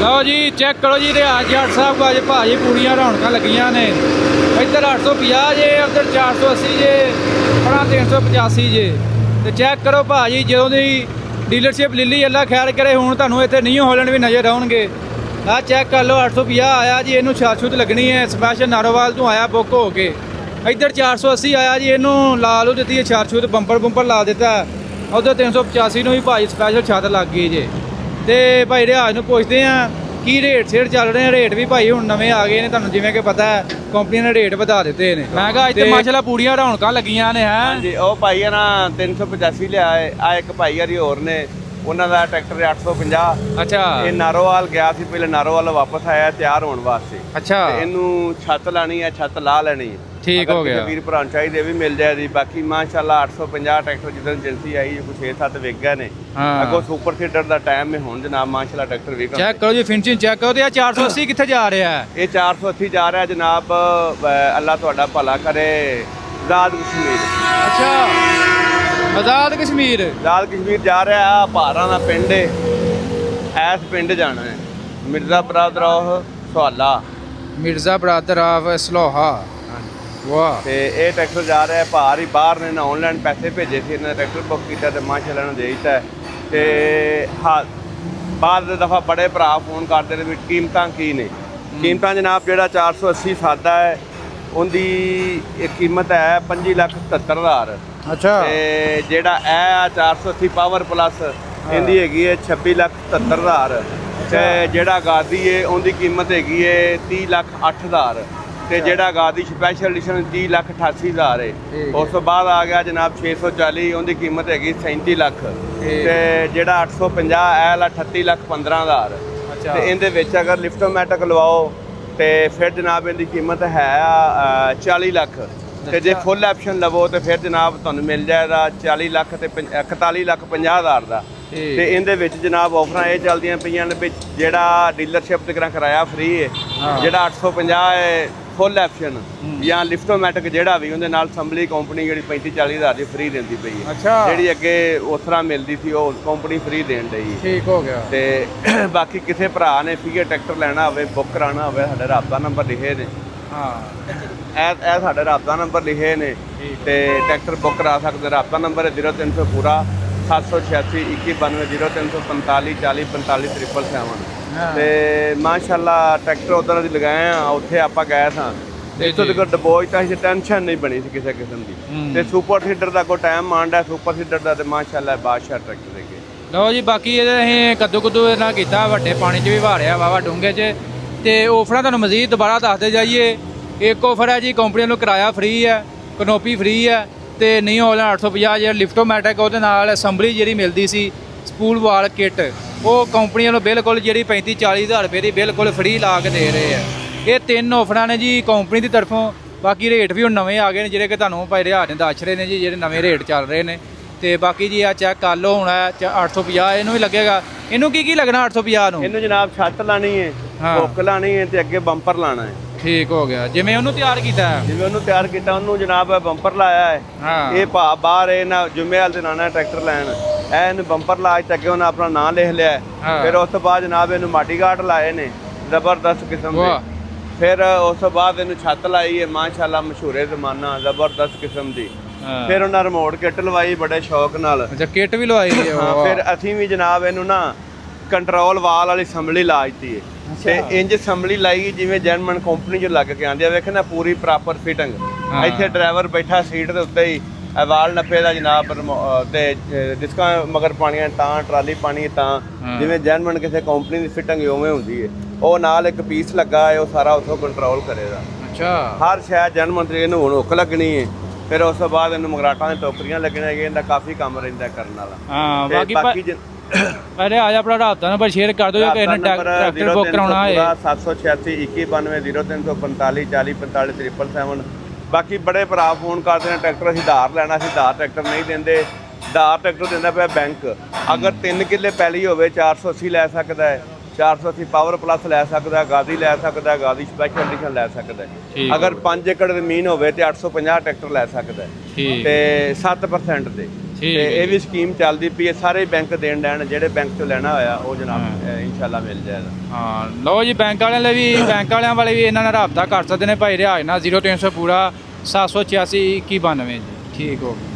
ਲਓ ਜੀ ਚੈੱਕ ਕਰੋ ਜੀ ਰਿਆਜ਼ ਜੱਟ ਸਾਹਿਬ ਕੋ ਅੱਜ ਭਾਜੀ ਪੂਰੀਆਂ ਰੌਣਕਾਂ ਲੱਗੀਆਂ ਨੇ। ਇੱਧਰ 850 ਜੇ, ਉੱਧਰ 480 ਜੇ, ਆਪਣਾ 385 ਜੇ। ਤੇ ਚੈੱਕ ਕਰੋ ਭਾਜੀ ਜਦੋਂ ਦੀ ਡੀਲਰਸ਼ਿਪ ਲਿੱਲੀ ਅੱਲਾ ਖੈਰ ਕਰੇ ਹੁਣ ਤੁਹਾਨੂੰ ਇੱਥੇ ਨਿਊ ਹਾਲੈਂਡ ਵੀ ਨਜ਼ਰ ਆਉਣਗੇ। ਆਹ ਚੈੱਕ ਕਰ ਲਓ 850 ਆਇਆ ਜੀ, ਇਹਨੂੰ ਛਾਛੂਤ ਲੱਗਣੀ ਹੈ ਸਪੈਸ਼ਲ ਨਾਰੋਵਾਲ ਤੋਂ ਆਇਆ ਬੁੱਕ ਹੋ ਕੇ। ਇੱਧਰ 480 ਆਇਆ ਜੀ, ਇਹਨੂੰ ਲਾ ਲੂ ਦਿੱਤੀ ਹੈ ਛਾਛੂਤ, ਬੰਪਰ ਲਾ ਦਿੱਤਾ। ਉੱਧਰ 385 ਨੂੰ ਵੀ ਭਾਜੀ ਸਪੈਸ਼ਲ ਛੱਤ ਲੱਗ ਗਈ ਜੇ। ਤੇ ਭਾਈ ਰਿਆਜ਼ ਨੂੰ ਪੁੱਛਦੇ ਆ ਕੀ ਰੇਟ ਸ਼ੇਰ ਚੱਲ ਰਹੇ ਆ। ਰੇਟ ਵੀ ਭਾਈ ਹੁਣ ਨਵੇਂ ਆ ਗਏ ਨੇ, ਤੁਹਾਨੂੰ ਜਿਵੇਂ ਕਿ ਪਤਾ ਹੈ ਕੰਪਨੀ ਨੇ ਰੇਟ ਵਧਾ ਦਿੱਤੇ ਨੇ। ਮੈਂ ਕਿਹਾ ਇੱਥੇ ਮਾਸ਼ਾਅੱਲਾ ਪੂਰੀਆਂ ਰੌਣਕਾਂ ਲੱਗੀਆਂ ਨੇ। ਹੈ ਹਾਂਜੀ ਉਹ ਭਾਈ ਆ ਨਾ 385 ਲਿਆ ਹੈ। ਆ ਇੱਕ ਭਾਈ ਹਰੀ ਹੋਰ ਨੇ, ਉਹਨਾਂ ਦਾ ਟਰੈਕਟਰ 850। ਅੱਛਾ ਇਹ ਨਾਰੋਵਾਲ ਗਿਆ ਸੀ, ਪਹਿਲੇ ਨਾਰੋਵਾਲ ਵਾਪਸ ਆਇਆ ਤਿਆਰ ਹੋਣ ਵਾਸਤੇ। ਅੱਛਾ ਤੇ ਇਹਨੂੰ ਛੱਤ ਲਾਣੀ ਹੈ, ਛੱਤ ਲਾ ਲੈਣੀ ਹੈ। ਠੀਕ ਹੋ ਗਿਆ। ਵੀਰ ਭਰਾ ਚਾਹੀਦੇ ਵੀ ਮਿਲ ਜਾਏ। ਬਾਕੀ ਮਾਸ਼ਾਅੱਲਾ 850 ਟਰੈਕਟਰ ਜਿੱਦਾਂ ਏਜੰਸੀ ਆਈ ਕੁਝ 6-7 ਵਿਕ ਗਏ ਨੇ। ਅੱਗੋਂ ਸੁਪਰ ਸੀਡਰ ਦਾ ਟਾਈਮ ਹੈ ਹੁਣ ਜਨਾਬ। ਮਾਸ਼ਾਅੱਲਾ ਟਰੈਕਟਰ ਵੀ ਚੈੱਕ ਕਰੋ ਜੀ, ਫਿਨਿਸ਼ਿੰਗ ਚੈੱਕ ਕਰੋ। ਤੇ ਆ 480 ਕਿੱਥੇ ਜਾ ਰਿਹਾ ਹੈ? ਇਹ 480 ਜਾ ਰਿਹਾ ਜਨਾਬ। ਅੱਲਾ ਤੁਹਾਡਾ ਭਲਾ ਕਰੇ। ਆਜ਼ਾਦ ਕਸ਼ਮੀਰ। ਅੱਛਾ ਆਜ਼ਾਦ ਕਸ਼ਮੀਰ। ਆਜ਼ਾਦ ਕਸ਼ਮੀਰ ਜਾ ਰਿਹਾ ਆ। ਭਾਰਾਂ ਦਾ ਪਿੰਡ ਹੈ, ਐਸ ਪਿੰਡ ਜਾਣਾ ਹੈ। ਮਿਰਜ਼ਾ ਬਰਾਦਰ ਆਫ ਸਵਾਲਾ। ਮਿਰਜ਼ਾ ਬਰਾਦਰ ਆਫ ਸਲੋਹਾ। ਵਾਹ। ਤੇ ਇਹ ਟਰੈਕਟਰ ਜਾ ਰਿਹਾ ਭਾਰ ਹੀ ਬਾਹਰ ਨੇ ਨਾ। ਆਨਲਾਈਨ ਪੈਸੇ ਭੇਜੇ ਸੀ ਇਹਨਾਂ ਨੇ, ਟਰੈਕਟਰ ਬੁੱਕ ਕੀਤਾ ਤੇ ਮਾਸ਼ਾਅੱਲਾ ਨੂੰ ਦੇ ਦਿੱਤਾ। ਤੇ ਹਾਂ ਬਾਅਦ ਦੇ ਦਫਾ ਬੜੇ ਭਰਾ ਫੋਨ ਕਰਦੇ ਨੇ ਵੀ ਕੀਮਤਾਂ ਕੀ ਨੇ। ਕੀਮਤਾਂ ਜਨਾਬ ਜਿਹੜਾ 480 ਸਾਦਾ ਹੈ ਉਹਦੀ ਇਹ ਕੀਮਤ ਹੈ 25,77,000। ਅੱਛਾ ਤੇ ਜਿਹੜਾ ਇਹ 480 ਪਾਵਰ ਪਲੱਸ ਇਹਦੀ ਹੈਗੀ ਹੈ 26,77,000। ਤੇ ਜਿਹੜਾ ਗਾਦੀ ਹੈ ਉਹਦੀ ਕੀਮਤ ਹੈਗੀ ਹੈ 30,08,000। ਤੇ ਜਿਹੜਾ ਗਾਦੀ ਸਪੈਸ਼ਲ ਐਡੀਸ਼ਨ 30,88,000 ਹੈ। ਉਸ ਤੋਂ ਬਾਅਦ ਆ ਗਿਆ ਜਨਾਬ 640, ਉਹਦੀ ਕੀਮਤ ਹੈਗੀ 37 ਲੱਖ। ਤੇ ਜਿਹੜਾ 850 ਇਹ ਲਾ 38,15,000। ਤੇ ਇਹਦੇ ਵਿੱਚ ਅਗਰ ਲਿਫਟੋਮੈਟਿਕ ਲਵਾਓ ਤੇ ਫਿਰ ਜਨਾਬ ਇਹਦੀ ਕੀਮਤ ਹੈ 40 ਲੱਖ। ਤੇ ਜੇ ਫੁੱਲ ਆਪਸ਼ਨ ਲਵੋ ਤੇ ਫਿਰ ਜਨਾਬ ਤੁਹਾਨੂੰ ਮਿਲ ਜਾਏਗਾ 40 ਲੱਖ ਤੇ 41,50,000 ਦਾ। ਤੇ ਇਹਦੇ ਵਿੱਚ ਜਨਾਬ ਆਫਰਾਂ ਇਹ ਚੱਲਦੀਆਂ ਪਈਆਂ ਨੇ ਵੀ ਜਿਹੜਾ ਡੀਲਰਸ਼ਿਪ ਤੇ ਕਿਰਾਇਆ ਫ੍ਰੀ ਹੈ। ਜਿਹੜਾ 850 ਹੈ ਫੁੱਲ ਆਪਸ਼ਨ ਜਾਂ ਲਿਫਟੋਮੈਟਿਕ ਜਿਹੜਾ ਵੀ ਉਹਦੇ ਨਾਲ ਸੰਭਲੀ ਕੰਪਨੀ ਜਿਹੜੀ 35-40,000 ਦੀ ਫ੍ਰੀ ਦਿੰਦੀ ਪਈ ਹੈ। ਜਿਹੜੀ ਅੱਗੇ ਉਸ ਤਰ੍ਹਾਂ ਮਿਲਦੀ ਸੀ ਉਹ ਕੰਪਨੀ ਫ੍ਰੀ ਦੇਣ ਡਈ। ਠੀਕ ਹੋ ਗਿਆ। ਤੇ ਬਾਕੀ ਕਿਸੇ ਭਰਾ ਨੇ ਫੀਗਰ ਟਰੈਕਟਰ ਲੈਣਾ ਹੋਵੇ, ਬੁੱਕ ਕਰਾਉਣਾ ਹੋਵੇ, ਸਾਡੇ ਰਾਬਤਾ ਨੰਬਰ ਲਿਖੇ ਨੇ। ਇਹ ਸਾਡੇ ਰਾਬਤਾ ਨੰਬਰ ਲਿਖੇ ਨੇ ਤੇ ਟਰੈਕਟਰ ਬੁੱਕ ਕਰਾ ਸਕਦੇ। ਰਾਬਤਾ ਨੰਬਰ ਹੈ 0300 ਪੂਰਾ 786 2192 0345 40 45 777। ਤੇ ਮਾਸ਼ਾਅੱਲਾ ਟਰੈਕਟਰ ਉਧਰ ਦੀ ਲਗਾਏ ਆ। ਉੱਥੇ ਆਪਾਂ ਗਏ ਸਾਂ ਤੇ ਇੱਥੋਂ ਤੱਕ ਡਿਪੋਜ਼ਿਟ ਤਾਂ ਟੈਨਸ਼ਨ ਨਹੀਂ ਬਣੀ ਸੀ ਕਿਸੇ ਕਿਸਮ ਦੀ। ਤੇ ਸੁਪਰ ਸੀਡਰ ਦਾ ਕੋਈ ਟਾਈਮ ਮਾਂਡਾ ਸੁਪਰ ਸੀਡਰ ਦਾ ਤੇ ਮਾਸ਼ਾਅੱਲਾ ਬਾਦਸ਼ਾਹ ਟਰੈਕਟਰ ਹੈਗੇ। ਲਓ ਜੀ ਬਾਕੀ ਇਹਦੇ ਅਸੀਂ ਕੱਦੂ ਇਹਨਾਂ ਕੀਤਾ, ਵੱਡੇ ਪਾਣੀ 'ਚ ਵੀ ਵਾਰਿਆ ਵਾਵਾ ਡੂੰਘੇ 'ਚ। ਤੇ ਆਫਰਾਂ ਤੁਹਾਨੂੰ ਮਜ਼ੀਦ ਦੁਬਾਰਾ ਦੱਸਦੇ ਜਾਈਏ। ਇੱਕ ਆਫਰ ਹੈ ਜੀ ਕੰਪਨੀ ਨੂੰ ਕਿਰਾਇਆ ਫ੍ਰੀ ਹੈ, ਕਨੋਪੀ ਫ੍ਰੀ ਹੈ। ਤੇ ਨਿਊ ਹਾਲੈਂਡ 850 ਜਿਹੜਾ ਲਿਫਟੋਮੈਟਿਕ ਉਹਦੇ ਨਾਲ ਅਸੈਂਬਲੀ ਜਿਹੜੀ ਮਿਲਦੀ ਸੀ ਸਪੂਲ ਵਾਲ ਕਿੱਟ, ਉਹ ਕੰਪਨੀ ਵੱਲੋਂ ਬਿਲਕੁਲ ਜਿਹੜੀ 35-40,000 ਰੁਪਏ ਦੀ ਬਿਲਕੁਲ ਫ੍ਰੀ ਲਾ ਕੇ ਦੇ ਰਹੇ ਆ। ਇਹ ਤਿੰਨ ਆਫਰਾਂ ਨੇ ਜੀ ਕੰਪਨੀ ਦੀ ਤਰਫੋਂ। ਬਾਕੀ ਰੇਟ ਵੀ ਹੁਣ ਨਵੇਂ ਆ ਗਏ ਨੇ ਜਿਹੜੇ ਕਿ ਤੁਹਾਨੂੰ ਭਾਈ ਰਿਆਜ਼ ਨੇ ਦੱਸ ਰਹੇ ਨੇ ਜੀ, ਜਿਹੜੇ ਨਵੇਂ ਰੇਟ ਚੱਲ ਰਹੇ ਨੇ। ਤੇ ਬਾਕੀ ਜੀ ਆ ਚੈੱਕ ਕਰ ਲਓ ਹੁਣ 850 ਇਹਨੂੰ ਵੀ ਲੱਗੇਗਾ। ਇਹਨੂੰ ਕੀ ਲੱਗਣਾ 850 ਨੂੰ? ਇਹਨੂੰ ਜਨਾਬ ਛੱਤ ਲਾਣੀ ਹੈ, ਹੁੱਕ ਲਾਣੀ ਹੈ ਤੇ ਅੱਗੇ ਬੰਪਰ ਲਾਣਾ ਹੈ। ਠੀਕ ਹੋ ਗਿਆ। ਜਿਵੇਂ ਉਹਨੂੰ ਤਿਆਰ ਕੀਤਾ ਹੈ, ਜਿਵੇਂ ਉਹਨੂੰ ਤਿਆਰ ਕੀਤਾ ਉਹਨੂੰ ਜਨਾਬ ਬੰਪਰ ਲਾਇਆ ਹੈ। ਇਹ ਭਾ ਬਾਹਰ ਇਹਨਾਂ ਜੁਮੇਵਾਲ ਦੇ ਨਾਨਾ ਟਰੈਕਟਰ ਲੈਣ ਇਹਨੂੰ ਬੰਪਰ ਲਾ ਕੇ ਅੱਗੇ ਉਹਨਾਂ ਆਪਣਾ ਨਾਂ ਲਿਖ ਲਿਆ। ਫਿਰ ਉਸ ਤੋਂ ਬਾਅਦ ਜਨਾਬ ਇਹਨੂੰ ਮਾਟੀ ਗਾਰਡ ਲਾਏ ਨੇ ਜ਼ਬਰਦਸਤ ਕਿਸਮ ਦੇ। ਫਿਰ ਉਸ ਤੋਂ ਬਾਅਦ ਇਹਨੂੰ ਛੱਤ ਲਾਈ ਹੈ ਮਾਸ਼ਾਅੱਲਾ ਮਸ਼ਹੂਰੇ ਜ਼ਮਾਨਾ ਜ਼ਬਰਦਸਤ ਕਿਸਮ ਦੀ। ਫਿਰ ਉਹਨਾਂ ਰਿਮੋਟ ਕਿੱਟ ਲਵਾਈ ਬੜੇ ਸ਼ੌਕ ਨਾਲ। ਅੱਛਾ ਕਿੱਟ ਵੀ ਲਵਾਈ ਹੈ। ਫਿਰ ਅਸੀਂ ਵੀ ਜਨਾਬ ਇਹਨੂੰ ਨਾ ਕੰਟਰੋਲ ਵਾਲ ਵਾਲੀ ਸੰਭਲੀ ਲਾ ਦਿੱਤੀ ਹੈ। ਤੇ ਇੰਜ ਸੰਭਲੀ ਲਾਈ ਜਿਵੇਂ ਜਰਮਨ ਕੰਪਨੀ ਚ ਲੱਗ ਕੇ ਆਂਦੀ ਆ। ਵੇਖ ਨਾ ਪੂਰੀ ਪ੍ਰੋਪਰ ਫਿਟਿੰਗ। ਇੱਥੇ ਡਰਾਈਵਰ ਬੈਠਾ ਸੀਟ ਦੇ ਉੱਤੇ ਹੀ ਵਾਲ ਨੱਪੇ ਦਾ ਜਨਾਬ। ਤੇ ਡਿਸਕਾਂ ਮਗਰ ਪਾਣੀਆਂ ਤਾਂ ਟਰਾਲੀ ਪਾਣੀ ਤਾਂ ਜਿਵੇਂ ਜਰਮਨ ਕਿਸੇ ਕੰਪਨੀ ਦੀ ਫਿਟਿੰਗ ਉਵੇਂ ਹੁੰਦੀ ਹੈ। ਉਹ ਨਾਲ ਇੱਕ ਪੀਸ ਲੱਗਾ ਹੈ, ਉਹ ਸਾਰਾ ਉੱਥੋਂ ਕੰਟਰੋਲ ਕਰੇਗਾ। ਅੱਛਾ ਹਰ ਸ਼ਾਇਦ ਜਰਮਨ ਤੇ ਇਹਨੂੰ ਹੁਣ ਹੁੱਕ ਲੱਗਣੀ ਹੈ। ਫਿਰ ਉਸ ਤੋਂ ਬਾਅਦ ਇਹਨੂੰ ਮਗਰਾਟਾਂ ਦੀਆਂ ਟੋਕਰੀਆਂ ਲੱਗਣੀਆਂ ਹੈਗੀਆਂ। ਇਹਦਾ ਕਾਫੀ ਕੰਮ ਰਹਿੰਦਾ ਕਰਨ ਵਾਲਾ। ਹਾਂ ਬਾਕੀ ਪਹਿਲੇ ਆ ਜਾ ਆਪਣਾ ਰਾਬਤਾ ਨੰਬਰ ਸ਼ੇਅਰ ਕਰ ਦਿਓ ਜੇ ਕਿਸੇ ਨੇ ਟਰੈਕਟਰ ਬੁੱਕ ਕਰਾਉਣਾ ਹੈ। 786 2192 0345 40 45 777। ਬਾਕੀ ਬੜੇ ਭਰਾ ਫੋਨ ਕਰਦੇ ਨੇ ਟਰੈਕਟਰ ਅਸੀਂ ਧਾਰ ਲੈਣਾ, ਅਸੀਂ ਧਾਰ ਟਰੈਕਟਰ ਨਹੀਂ ਦਿੰਦੇ। ਧਾਰ ਟਰੈਕਟਰ ਦਿੰਦਾ ਪਿਆ ਬੈਂਕ। ਅਗਰ 3 ਕਿੱਲੇ ਪੈਲੀ ਹੋਵੇ 480 ਲੈ ਸਕਦਾ ਹੈ। 480 ਪਾਵਰ ਪਲੱਸ ਲੈ ਸਕਦਾ, ਗਾਦੀ ਲੈ ਸਕਦਾ, ਗਾਦੀ ਸਪੈਸ਼ਲ ਐਡੀਸ਼ਨ ਲੈ ਸਕਦਾ। ਅਗਰ 5 ਏਕੜ ਜ਼ਮੀਨ ਹੋਵੇ ਤੇ 850 ਟਰੈਕਟਰ ਲੈ ਸਕਦਾ ਤੇ 7% ਤੇ। ਠੀਕ ਤੇ ਹੈ ਇਹ ਵੀ ਸਕੀਮ ਚੱਲਦੀ ਪਈ ਹੈ, ਸਾਰੇ ਬੈਂਕ ਦੇਣ ਲੈਣ, ਜਿਹੜੇ ਬੈਂਕ ਤੋਂ ਲੈਣਾ ਹੋਇਆ ਉਹ ਜਨਾਬ ਇਨਸ਼ਾਅੱਲਾ ਮਿਲ ਜਾਏਗਾ। ਹਾਂ ਲਓ ਜੀ, ਬੈਂਕ ਵਾਲਿਆਂ ਲਈ ਵੀ ਬੈਂਕ ਵਾਲਿਆਂ ਵਾਲੇ ਵੀ ਇਹਨਾਂ ਨਾਲ ਰਾਬਤਾ ਕਰ ਸਕਦੇ ਨੇ ਭਾਈ ਰਿਆਜ਼ ਨਾਲ 0300 ਪੂਰਾ 786 2192 ਜੀ। ਠੀਕ ਹੋ ਗਿਆ।